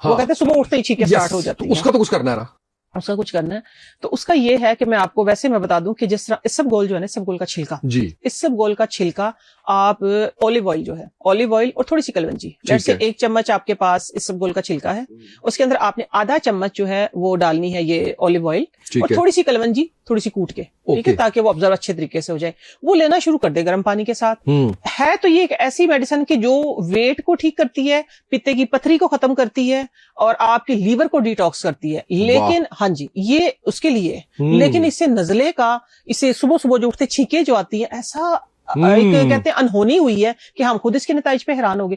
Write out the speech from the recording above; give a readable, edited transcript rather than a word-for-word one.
वो कहते हैं सुबह उठते ही छींके स्टार्ट हो जाती है। उसका तो कुछ करना है ना, उसका कुछ करना है। तो उसका ये है कि मैं आपको वैसे मैं बता दूं कि जिस तरह इसबगोल जो है ना, इसबगोल का छिलका जी, इसबगोल का छिलका आप ऑलिव ऑयल जो है, ऑलिव ऑयल और थोड़ी सी कलवंजी, जैसे 1 चम्मच आपके पास इसबगोल का छिलका है, उसके अंदर आपने आधा चम्मच जो है वो डालनी है ये ऑलिव ऑयल, और थोड़ी सी कलवंजी थोड़ी सी कूट के, ठीक है, ताकि वो ऑब्जर्व अच्छे तरीके से हो जाए। वो लेना शुरू कर दे गर्म पानी के साथ। है तो ये एक ऐसी मेडिसिन की जो वेट को ठीक करती है, पित्ते की पथरी को खत्म करती है और आपके लीवर को डिटॉक्स करती है। लेकिन हाँ जी, ये उसके लिए, लेकिन इससे नजले का, इससे सुबह सुबह जो उठते छींके जो आती है, ऐसा एक कहते हैं अनहोनी हुई है कि हम खुद इसके नताइज पे हैरान हो गए।